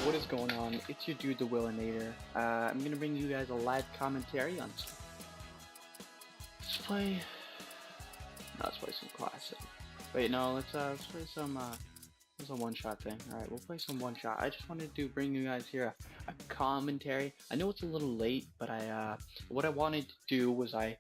what is going on? It's your dude, the Willinator. I'm gonna bring you guys a live commentary on. Let's play some classic. Wait, no, let's play some. This is a one-shot thing. All right, we'll play some one-shot. I just wanted to bring you guys here a commentary. I know it's a little late, but what I wanted to do was I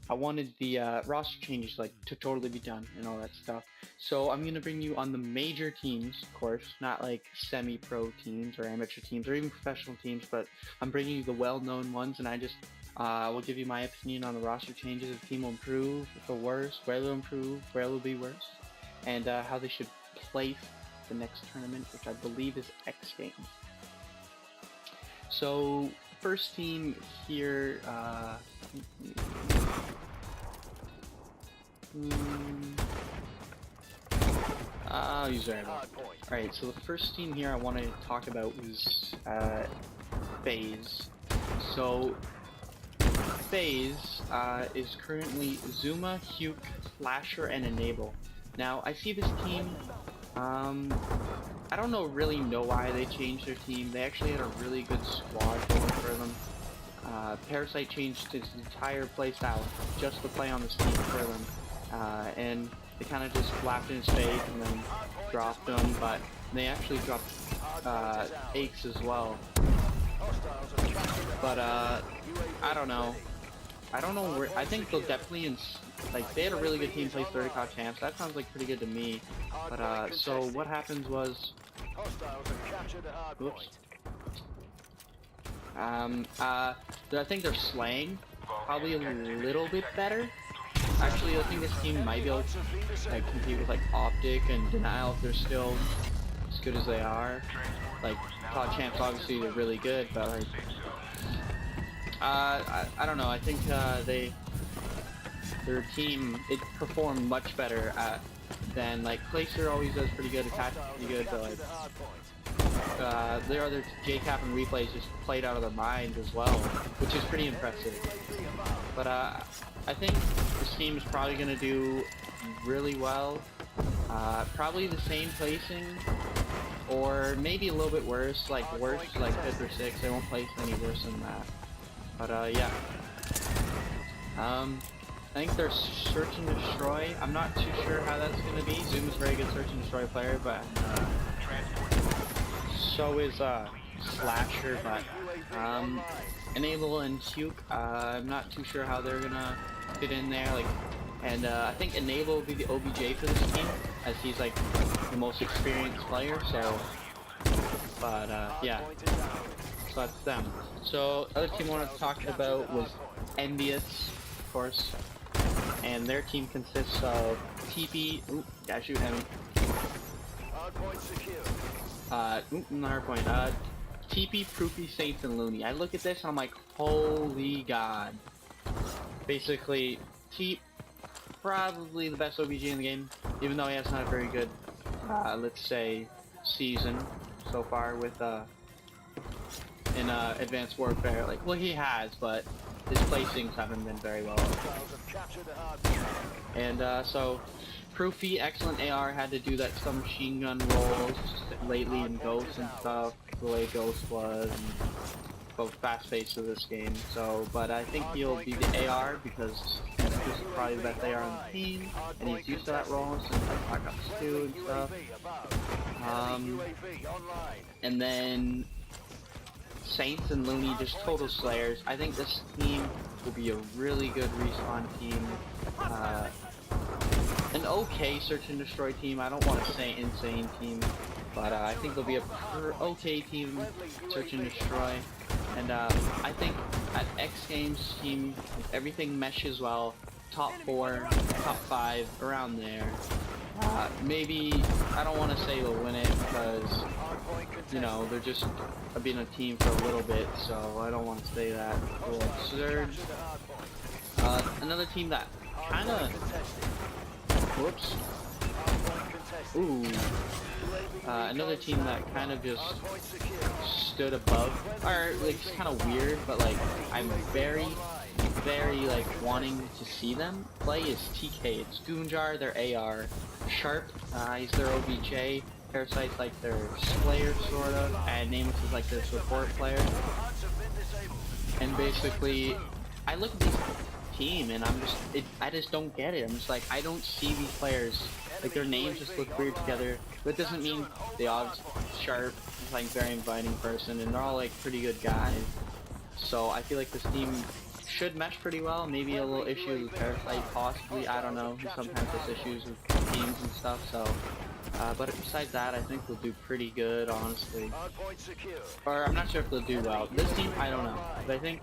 wanted the roster changes to totally be done and all that stuff. So I'm gonna bring you on the major teams, of course, not like semi-pro teams or amateur teams or even professional teams, but I'm bringing you the well-known ones, and I just will give you my opinion on the roster changes. If the team will improve, for worse, where they'll improve, where they'll be worse, and how they should place the next tournament, which I believe is X Games. So first team here. I'll use variable. Alright, so the first team here I wanted to talk about was FaZe. So FaZe is currently Zuma, Huke, Flasher, and Enable. Now I see this team. I don't really know why they changed their team. They actually had a really good squad going for them. Parasite changed his entire playstyle just to play on this team for them. And they kind of just flapped in his face and then dropped him, but they actually dropped Aches as well. But I don't know where. I think they'll definitely they had a really good team play 30 COD champs. That sounds like pretty good to me. But so what happens was, oops. I think their slang probably a little bit better. Actually, I think this team might be able to compete with Optic and Denial if they're still as good as they are. COD champs, obviously they're really good, but I don't know. I think their team, it performed much better than Placer always does pretty good, Attack pretty good, but their other JCap and replays just played out of their mind as well, which is pretty impressive. But I think this team is probably going to do really well. Probably the same placing, or maybe a little bit worse, worse, 5th or 6th. They won't place any worse than that. But yeah. I think they're Search and Destroy. I'm not too sure how that's going to be. Zoom is a very good Search and Destroy player, but so is Slasher, but Enable and Huke, I'm not too sure how they're gonna fit in there. And I think Enable will be the OBJ for this team, as he's the most experienced player. So, but yeah, so that's them. So other team I wanted to talk about was Envious, of course, and their team consists of TP. Ooh, gotta shoot him. TP, Proofy, Saints, and Looney. I look at this and I'm like, holy god. Basically, T probably the best OBG in the game, even though he has not a very good, let's say, season so far with in Advanced Warfare. Well, he has, but his placings haven't been very well. And so Proofy, excellent AR, had to do that submachine gun rolls lately in Ghost and stuff, the way Ghost was, and both fast-paced of this game. So, but I think he'll be the AR because he's just probably the best AR on the team, and he's used to that role since Black Ops 2 and stuff. And then Saints and Looney, just total slayers. I think this team will be a really good respawn team. An okay Search and Destroy team. I don't want to say insane team, but I think they'll be a okay team, Search and Destroy. And I think at X Games team, everything meshes well. Top 4, top 5, around there. Maybe, I don't want to say they'll win it because, you know, they're just being a team for a little bit, so I don't want to say that. Cool. Surge. Another team that kind of... Whoops. Ooh. Another team that kind of just stood above, or it's kind of weird, but I'm very wanting to see them play is TK. It's Goonjar, their AR. Sharp, he's their OBJ. Parasite's like their slayer, sort of, and Nameless is like their support player. And basically, I look at this team and I just don't get it. I'm just like, I don't see these players, like their names just look weird together. But it doesn't mean they all Sharp is like very inviting person, and they're all like pretty good guys. So I feel like this team should mesh pretty well. Maybe a little issue with Parasite, possibly. I don't know. He sometimes has issues with teams and stuff. So, but besides that, I think they'll do pretty good, honestly. Or I'm not sure if they'll do well. This team, I don't know. But I think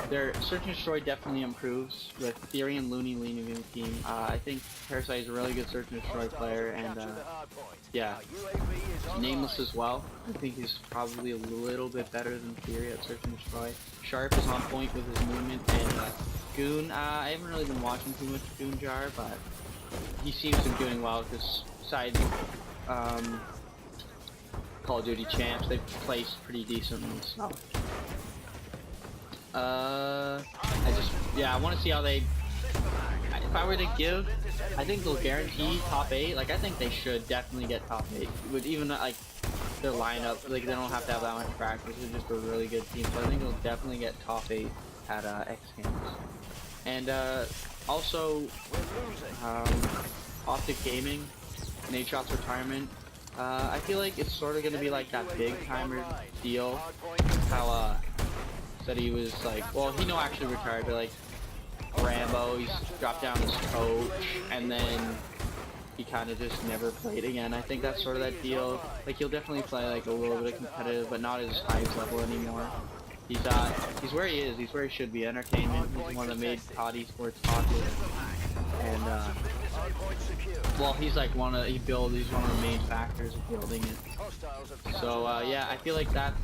their Search and Destroy definitely improves with Theory and Looney leading the team. I think Parasite is a really good Search and Destroy player, and yeah, Nameless as well. I think he's probably a little bit better than Theory at Search and Destroy. Sharp is on point with his movement, and Goon, I haven't really been watching too much Goon Jar, but he seems to be doing well because besides Call of Duty champs, they've placed pretty decently, so I want to see how they, if I were to give, I think they'll guarantee top 8. Like, I think they should definitely get top 8 with even like their lineup. Like, they don't have to have that much practice. They're just a really good team, so I think they'll definitely get top 8 at X Games. And also Optic Gaming, Nate Shot's retirement. I feel like it's sort of gonna be like that big timer deal. How said he was like, well, he no actually retired, but like Rambo, he's dropped down his coach, and then he kind of just never played again. I think that's sort of that deal. Like, he'll definitely play like a little bit of competitive, but not as high level anymore. He's where he is. He's where he should be. Entertainment. He's one that made COD esports popular. And well, he's like he's one of the main factors of building it. So yeah, I feel like that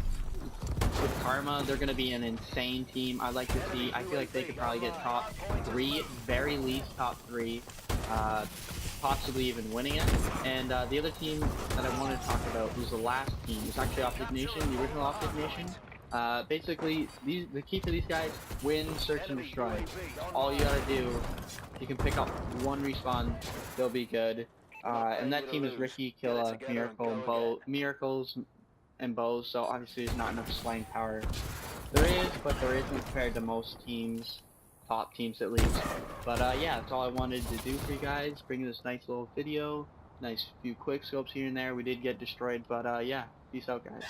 with Karma, they're gonna be an insane team. I'd like to see. I feel like they could probably get top 3, very least top 3, possibly even winning it. And the other team that I want to talk about was the last team. It's actually Optic Nation, the original Optic Nation. Basically, the key for these guys: win, search, and destroy. All you gotta do, you can pick up one respawn, they'll be good. And that team is Ricky, Killa, Miracles, and Bows. So obviously, there's not enough slaying power. There is, but there isn't compared to most teams, top teams at least. But yeah, that's all I wanted to do for you guys. Bring this nice little video, nice few quick scopes here and there. We did get destroyed, but yeah, peace out, guys.